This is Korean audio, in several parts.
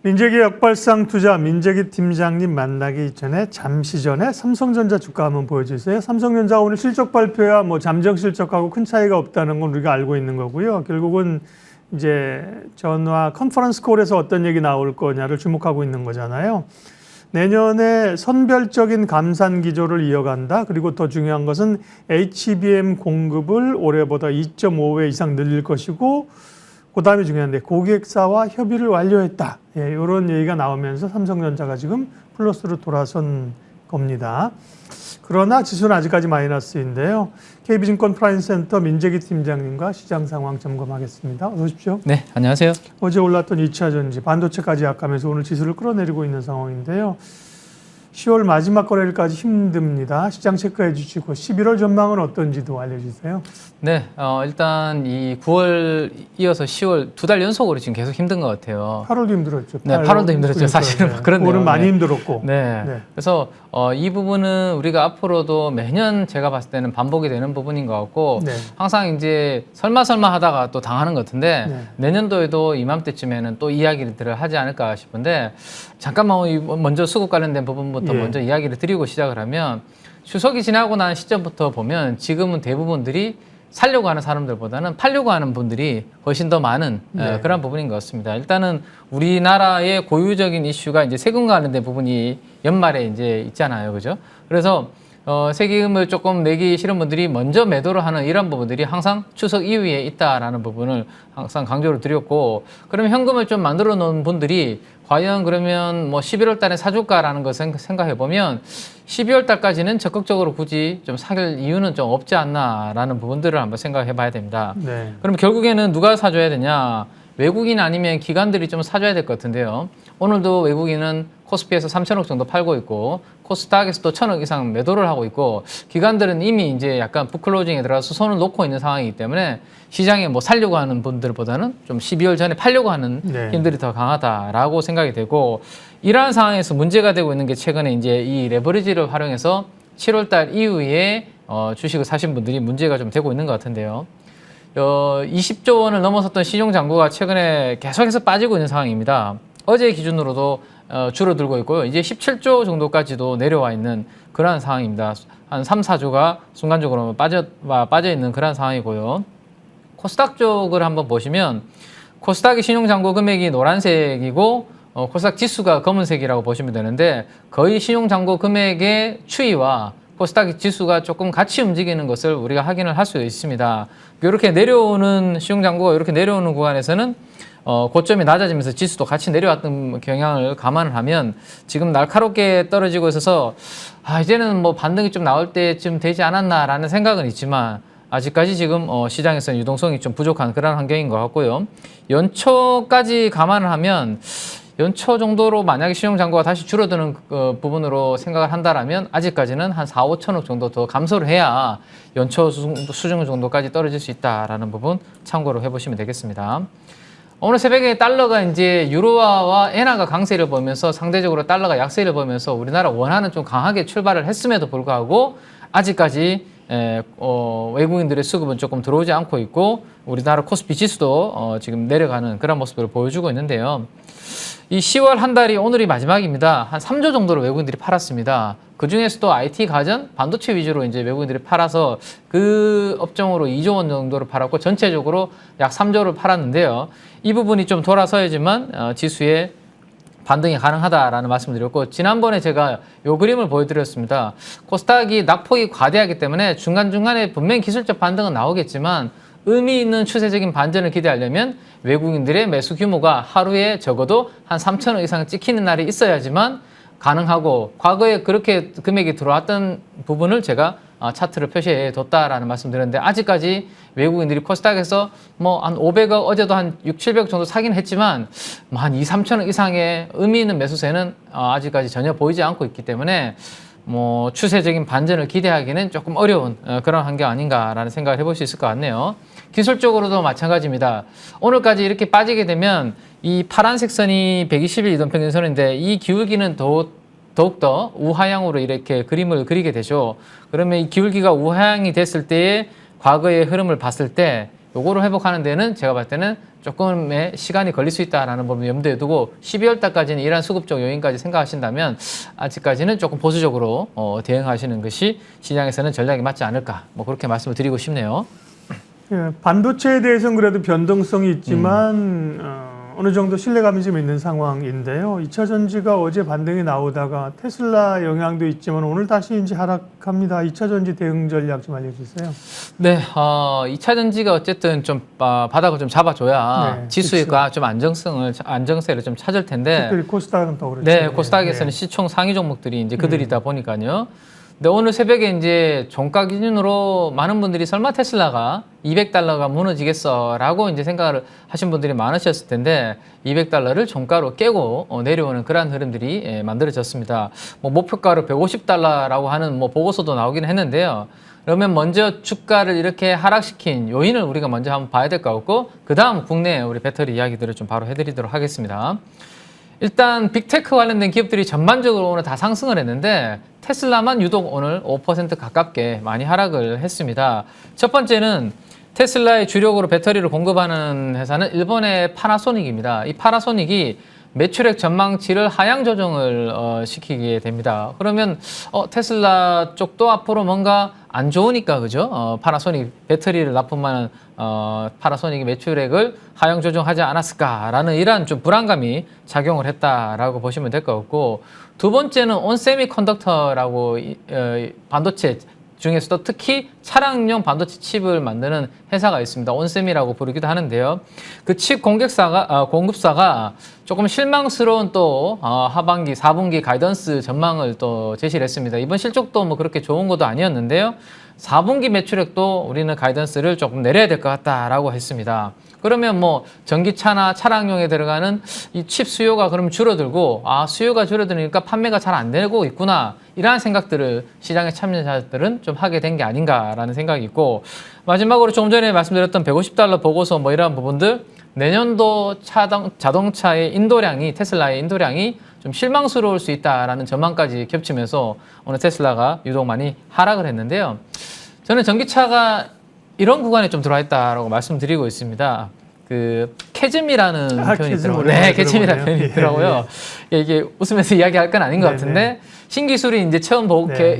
민재기 역발상 투자 민재기 팀장님 만나기 전에 잠시 전에 삼성전자 주가 한번 보여주세요. 삼성전자 오늘 실적 발표야 뭐 잠정 실적하고 큰 차이가 없다는 건 우리가 알고 있는 거고요. 결국은 이제 전화 컨퍼런스 콜에서 어떤 얘기 나올 거냐를 주목하고 있는 거잖아요. 내년에 선별적인 감산 기조를 이어간다. 그리고 더 중요한 것은 HBM 공급을 올해보다 2.5배 이상 늘릴 것이고 그다음에 중요한데 고객사와 협의를 완료했다. 예, 이런 얘기가 나오면서 삼성전자가 지금 플러스로 돌아선 겁니다. 그러나 지수는 아직까지 마이너스인데요. KB증권 프라임센터 민재기 팀장님과 시장 상황 점검하겠습니다. 어서 오십시오. 네, 안녕하세요. 어제 올랐던 2차전지, 반도체까지 약하면서 오늘 지수를 끌어내리고 있는 상황인데요. 10월 마지막 거래일까지 힘듭니다. 시장 체크해 주시고 11월 전망은 어떤지도 알려주세요. 네, 일단 이 9월 이어서 10월 두 달 연속으로 지금 계속 힘든 것 같아요. 8월도 힘들었죠. 네, 8월도 힘들었죠. 사실은 네. 그런데요. 9월은 많이 네. 힘들었고. 네. 네. 그래서 이 부분은 우리가 앞으로도 매년 제가 봤을 때는 반복이 되는 부분인 것 같고 네. 항상 이제 설마 하다가 또 당하는 것 같은데 네. 내년도에도 이맘때쯤에는 또 이야기를 하지 않을까 싶은데 잠깐만 먼저 수급 관련된 부분부터 예. 먼저 이야기를 드리고 시작을 하면 추석이 지나고 난 시점부터 보면 지금은 대부분들이 살려고 하는 사람들보다는 팔려고 하는 분들이 훨씬 더 많은 네. 그런 부분인 것 같습니다. 일단은 우리나라의 고유적인 이슈가 이제 세금 관련된 부분이 연말에 이제 있잖아요. 그죠? 그래서 세금을 조금 내기 싫은 분들이 먼저 매도를 하는 이런 부분들이 항상 추석 이후에 있다라는 부분을 항상 강조를 드렸고, 그러면 현금을 좀 만들어 놓은 분들이 과연 그러면 뭐 11월 달에 사줄까라는 것을 생각해 보면 12월 달까지는 적극적으로 굳이 좀 사길 이유는 좀 없지 않나라는 부분들을 한번 생각해 봐야 됩니다. 네. 그럼 결국에는 누가 사줘야 되냐? 외국인 아니면 기관들이 좀 사줘야 될 것 같은데요. 오늘도 외국인은 코스피에서 3천억 정도 팔고 있고 코스닥에서도 1,000억 이상 매도를 하고 있고 기관들은 이미 이제 약간 북클로징에 들어가서 손을 놓고 있는 상황이기 때문에 시장에 뭐 살려고 하는 분들보다는 좀 12월 전에 팔려고 하는 네. 힘들이 더 강하다라고 생각이 되고, 이러한 상황에서 문제가 되고 있는 게 최근에 이제 이 레버리지를 활용해서 7월 달 이후에 주식을 사신 분들이 문제가 좀 되고 있는 것 같은데요. 20조 원을 넘어섰던 신용 잔고가 최근에 계속해서 빠지고 있는 상황입니다. 어제 기준으로도 줄어들고 있고요. 이제 17조 정도까지도 내려와 있는 그러한 상황입니다. 한 3, 4조가 순간적으로 빠져 있는 그러한 상황이고요. 코스닥 쪽을 한번 보시면 코스닥의 신용잔고 금액이 노란색이고 코스닥 지수가 검은색이라고 보시면 되는데 거의 신용잔고 금액의 추이와 코스닥 지수가 조금 같이 움직이는 것을 우리가 확인을 할 수 있습니다. 이렇게 내려오는 신용잔고가 이렇게 내려오는 구간에서는 고점이 낮아지면서 지수도 같이 내려왔던 경향을 감안을 하면 지금 날카롭게 떨어지고 있어서 이제는 뭐 반등이 좀 나올 때쯤 되지 않았나라는 생각은 있지만 아직까지 지금 시장에서는 유동성이 좀 부족한 그런 환경인 것 같고요. 연초까지 감안을 하면 연초 정도로 만약에 신용잔고가 다시 줄어드는 부분으로 생각을 한다라면 아직까지는 한 4, 5천억 정도 더 감소를 해야 연초 수준 정도까지 떨어질 수 있다라는 부분 참고로 해보시면 되겠습니다. 오늘 새벽에 달러가 이제 유로화와 엔화가 강세를 보이면서 상대적으로 달러가 약세를 보이면서 우리나라 원화는 좀 강하게 출발을 했음에도 불구하고 아직까지 외국인들의 수급은 조금 들어오지 않고 있고 우리나라 코스피 지수도 지금 내려가는 그런 모습을 보여주고 있는데요. 이 10월 한 달이 오늘이 마지막입니다. 한 3조 정도로 외국인들이 팔았습니다. 그 중에서도 IT 가전, 반도체 위주로 이제 외국인들이 팔아서 그 업종으로 2조 원 정도를 팔았고 전체적으로 약 3조를 팔았는데요. 이 부분이 좀 돌아서야지만 지수에 반등이 가능하다라는 말씀을 드렸고, 지난번에 제가 이 그림을 보여드렸습니다. 코스닥이 낙폭이 과대하기 때문에 중간중간에 분명히 기술적 반등은 나오겠지만 의미 있는 추세적인 반전을 기대하려면 외국인들의 매수 규모가 하루에 적어도 한 3천억 이상 찍히는 날이 있어야지만 가능하고, 과거에 그렇게 금액이 들어왔던 부분을 제가 차트를 표시해 뒀다라는 말씀 드렸는데 아직까지 외국인들이 코스닥에서 뭐 한 500억, 어제도 한 6, 700억 정도 사긴 했지만 뭐 한 2, 3천억 이상의 의미 있는 매수세는 아직까지 전혀 보이지 않고 있기 때문에 뭐 추세적인 반전을 기대하기는 조금 어려운 그런 환경 아닌가라는 생각을 해볼 수 있을 것 같네요. 기술적으로도 마찬가지입니다. 오늘까지 이렇게 빠지게 되면 이 파란색 선이 120일 이동평균선인데 이 기울기는 더욱더 우하향으로 이렇게 그림을 그리게 되죠. 그러면 이 기울기가 우하향이 됐을 때의 과거의 흐름을 봤을 때 요거를 회복하는 데는 제가 봤을 때는 조금의 시간이 걸릴 수 있다라는 부분을 염두에 두고 12월 달까지는 이러한 수급적 요인까지 생각하신다면 아직까지는 조금 보수적으로 대응하시는 것이 시장에서는 전략이 맞지 않을까 뭐 그렇게 말씀을 드리고 싶네요. 예, 반도체에 대해서는 그래도 변동성이 있지만 어느 정도 신뢰감이 좀 있는 상황인데요. 2차 전지가 어제 반등이 나오다가 테슬라 영향도 있지만 오늘 다시 이제 하락합니다. 2차 전지 대응 전략 좀 알려주세요. 네, 2차 전지가 어쨌든 좀 바닥을 좀 잡아줘야 네, 지수가 좀 안정세를 좀 찾을 텐데. 특별히 코스닥은 더 그렇죠. 네, 코스닥에서는 시총 상위 종목들이 이제 그들이다 보니까요. 근데 오늘 새벽에 이제 종가 기준으로 많은 분들이 설마 테슬라가 $200가 무너지겠어라고 이제 생각을 하신 분들이 많으셨을 텐데 200달러를 종가로 깨고 내려오는 그러한 흐름들이 만들어졌습니다. 뭐 목표가로 $150라고 하는 뭐 보고서도 나오긴 했는데요. 그러면 먼저 주가를 이렇게 하락시킨 요인을 우리가 먼저 한번 봐야 될 것 같고 그 다음 국내 우리 배터리 이야기들을 좀 바로 해드리도록 하겠습니다. 일단 빅테크 관련된 기업들이 전반적으로 오늘 다 상승을 했는데 테슬라만 유독 오늘 5% 가깝게 많이 하락을 했습니다. 첫 번째는 테슬라의 주력으로 배터리를 공급하는 회사는 일본의 파나소닉입니다. 이 파나소닉이 매출액 전망치를 하향 조정을 시키게 됩니다. 그러면 테슬라 쪽도 앞으로 뭔가 안 좋으니까 그죠? 파나소닉 배터리를 납품하는 파나소닉이 매출액을 하향 조정하지 않았을까라는 이러한 좀 불안감이 작용을 했다라고 보시면 될 것 같고 두 번째는 온세미컨덕터라고 반도체 중에서도 특히 차량용 반도체 칩을 만드는 회사가 있습니다. 온셈이라고 부르기도 하는데요. 그 칩 공급사가 조금 실망스러운 또 하반기, 4분기 가이던스 전망을 또 제시를 했습니다. 이번 실적도 뭐 그렇게 좋은 것도 아니었는데요. 4분기 매출액도 우리는 가이던스를 조금 내려야 될 것 같다라고 했습니다. 그러면 뭐 전기차나 차량용에 들어가는 이 칩 수요가 그럼 줄어들고 수요가 줄어드니까 판매가 잘 안 되고 있구나 이러한 생각들을 시장의 참여자들은 좀 하게 된 게 아닌가라는 생각이 있고 마지막으로 조금 전에 말씀드렸던 $150 보고서 뭐 이러한 부분들 내년도 자동차의 인도량이 테슬라의 인도량이 좀 실망스러울 수 있다라는 전망까지 겹치면서 오늘 테슬라가 유독 많이 하락을 했는데요. 저는 전기차가 이런 구간에 좀 들어와 있다라고 말씀드리고 있습니다. 그 캐즘이라는 표현이 있더라고요. 네, 캐즘이라는 표현이 있더라고요. 이게 웃으면서 이야기할 건 아닌 것 같은데 신기술이 이제 처음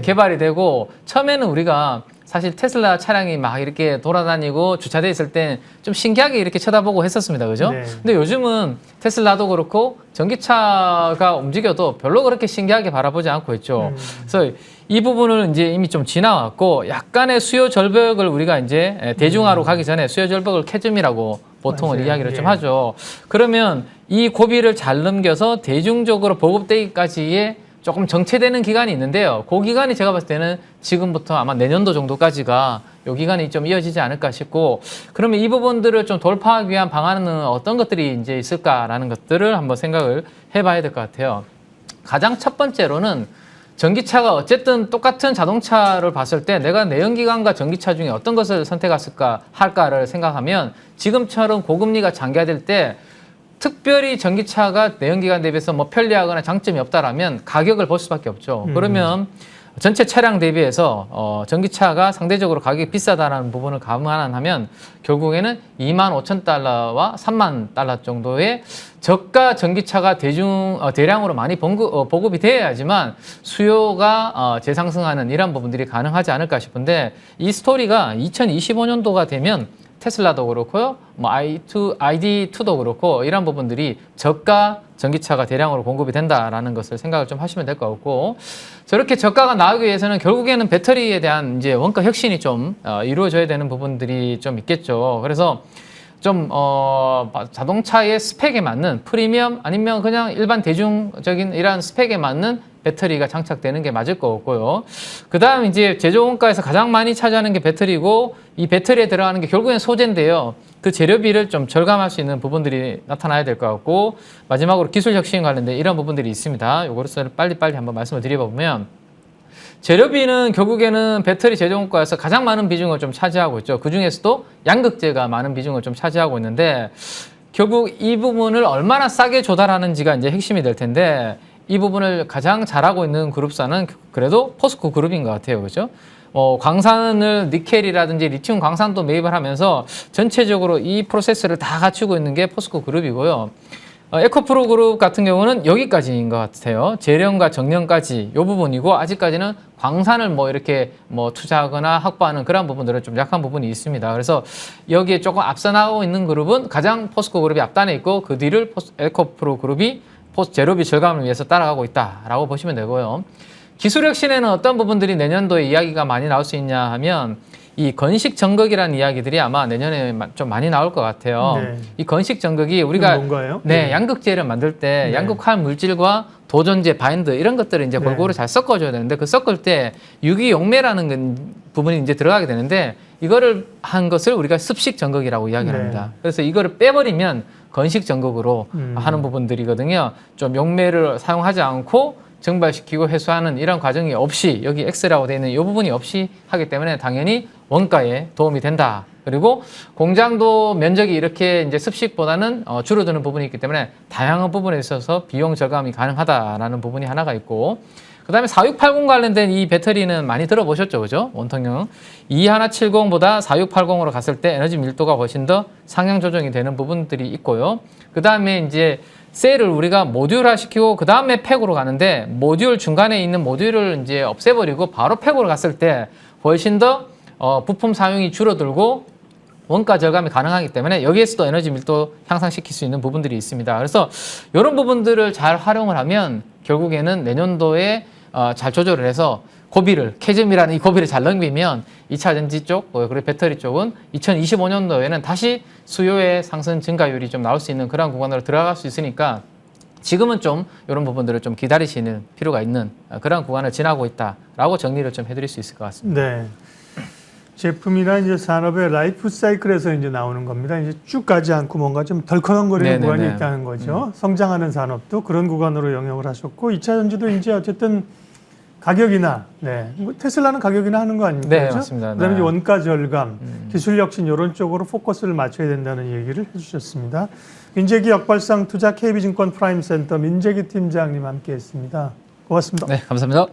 개발이 되고 처음에는 우리가 사실 테슬라 차량이 막 이렇게 돌아다니고 주차돼 있을 때 좀 신기하게 이렇게 쳐다보고 했었습니다. 그죠? 네. 근데 요즘은 테슬라도 그렇고 전기차가 움직여도 별로 그렇게 신기하게 바라보지 않고 있죠. 그래서 이 부분을 이제 이미 좀 지나왔고 약간의 수요 절벽을 우리가 이제 대중화로 가기 전에 수요 절벽을 캐즘이라고 보통은 맞아요. 이야기를 좀 하죠. 그러면 이 고비를 잘 넘겨서 대중적으로 보급되기까지의 조금 정체되는 기간이 있는데요. 그 기간이 제가 봤을 때는 지금부터 아마 내년도 정도까지가 이 기간이 좀 이어지지 않을까 싶고 그러면 이 부분들을 좀 돌파하기 위한 방안은 어떤 것들이 이제 있을까라는 것들을 한번 생각을 해봐야 될 것 같아요. 가장 첫 번째로는 전기차가 어쨌든 똑같은 자동차를 봤을 때 내가 내연기관과 전기차 중에 어떤 것을 할까를 생각하면 지금처럼 고금리가 장기화될 때 특별히 전기차가 내연기관 대비해서 뭐 편리하거나 장점이 없다라면 가격을 볼 수밖에 없죠. 그러면 전체 차량 대비해서 전기차가 상대적으로 가격이 비싸다는 부분을 감안하면 결국에는 $25,000와 $30,000 정도의 저가 전기차가 대량으로 많이 보급이 되어야지만 수요가 재상승하는 이런 부분들이 가능하지 않을까 싶은데 이 스토리가 2025년도가 되면 테슬라도 그렇고요, 뭐 ID2도 그렇고 이런 부분들이 저가 전기차가 대량으로 공급이 된다라는 것을 생각을 좀 하시면 될 것 같고 저렇게 저가가 나오기 위해서는 결국에는 배터리에 대한 이제 원가 혁신이 좀 이루어져야 되는 부분들이 좀 있겠죠. 그래서 좀 자동차의 스펙에 맞는 프리미엄 아니면 그냥 일반 대중적인 이러한 스펙에 맞는 배터리가 장착되는 게 맞을 것 같고요. 그 다음 이제 제조 원가에서 가장 많이 차지하는 게 배터리고 이 배터리에 들어가는 게 결국엔 소재인데요. 그 재료비를 좀 절감할 수 있는 부분들이 나타나야 될 것 같고 마지막으로 기술 혁신 관련된 이런 부분들이 있습니다. 이거를 빨리빨리 한번 말씀을 드려보면 재료비는 결국에는 배터리 제조 원가에서 가장 많은 비중을 좀 차지하고 있죠. 그 중에서도 양극재가 많은 비중을 좀 차지하고 있는데 결국 이 부분을 얼마나 싸게 조달하는지가 이제 핵심이 될 텐데 이 부분을 가장 잘하고 있는 그룹사는 그래도 포스코 그룹인 것 같아요. 그죠? 광산을 니켈이라든지 리튬 광산도 매입을 하면서 전체적으로 이 프로세스를 다 갖추고 있는 게 포스코 그룹이고요. 에코프로 그룹 같은 경우는 여기까지인 것 같아요. 재련과 정련까지 이 부분이고 아직까지는 광산을 뭐 이렇게 뭐 투자하거나 확보하는 그런 부분들은 좀 약한 부분이 있습니다. 그래서 여기에 조금 앞서 나가고 있는 그룹은 가장 포스코 그룹이 앞단에 있고 그 뒤를 에코프로 그룹이 제로비 절감을 위해서 따라가고 있다라고 보시면 되고요. 기술 혁신에는 어떤 부분들이 내년도에 이야기가 많이 나올 수 있냐 하면 이 건식 정극이라는 이야기들이 아마 내년에 좀 많이 나올 것 같아요. 네. 이 건식 정극이 우리가 뭔가요? 네, 양극재를 만들 때 네. 양극할 물질과 도전제, 바인드 이런 것들을 이제 네. 골고루 잘 섞어줘야 되는데 그 섞을 때 유기용매라는 부분이 이제 들어가게 되는데 이거를 한 것을 우리가 습식 정극이라고 이야기합니다. 네. 그래서 이거를 빼버리면 건식 정극으로 하는 부분들이거든요. 좀 용매를 사용하지 않고 증발시키고 해소하는 이런 과정이 없이 여기 X라고 되어 있는 이 부분이 없이 하기 때문에 당연히 원가에 도움이 된다. 그리고 공장도 면적이 이렇게 이제 습식보다는 줄어드는 부분이 있기 때문에 다양한 부분에 있어서 비용 절감이 가능하다라는 부분이 하나가 있고 그다음에 4680 관련된 이 배터리는 많이 들어보셨죠, 그죠? 원통형 2170보다 4680으로 갔을 때 에너지 밀도가 훨씬 더 상향 조정이 되는 부분들이 있고요. 그다음에 이제 셀을 우리가 모듈화 시키고 그 다음에 팩으로 가는데 모듈 중간에 있는 모듈을 이제 없애버리고 바로 팩으로 갔을 때 훨씬 더 부품 사용이 줄어들고 원가 절감이 가능하기 때문에 여기에서도 에너지 밀도 향상시킬 수 있는 부분들이 있습니다. 그래서 이런 부분들을 잘 활용을 하면 결국에는 내년도에 잘 조절을 해서 고비를, 캐즘이라는 이 고비를 잘 넘기면 2차 전지 쪽, 그리고 배터리 쪽은 2025년도에는 다시 수요의 상승 증가율이 좀 나올 수 있는 그런 구간으로 들어갈 수 있으니까 지금은 좀 이런 부분들을 좀 기다리시는 필요가 있는 그런 구간을 지나고 있다라고 정리를 좀 해드릴 수 있을 것 같습니다. 네. 제품이나 이제 산업의 라이프 사이클에서 이제 나오는 겁니다. 이제 쭉 가지 않고 뭔가 좀 덜커덩거리는 네네네. 구간이 있다는 거죠. 성장하는 산업도 그런 구간으로 영역을 하셨고 2차 전지도 이제 어쨌든 가격이나 뭐 테슬라는 가격이나 하는 거 아닙니까? 네, 그렇죠? 맞습니다. 그다음에 네. 이제 원가 절감, 기술 혁신 이런 쪽으로 포커스를 맞춰야 된다는 얘기를 해주셨습니다. 민재기 역발상 투자 KB증권 프라임센터 민재기 팀장님 함께했습니다. 고맙습니다. 네, 감사합니다.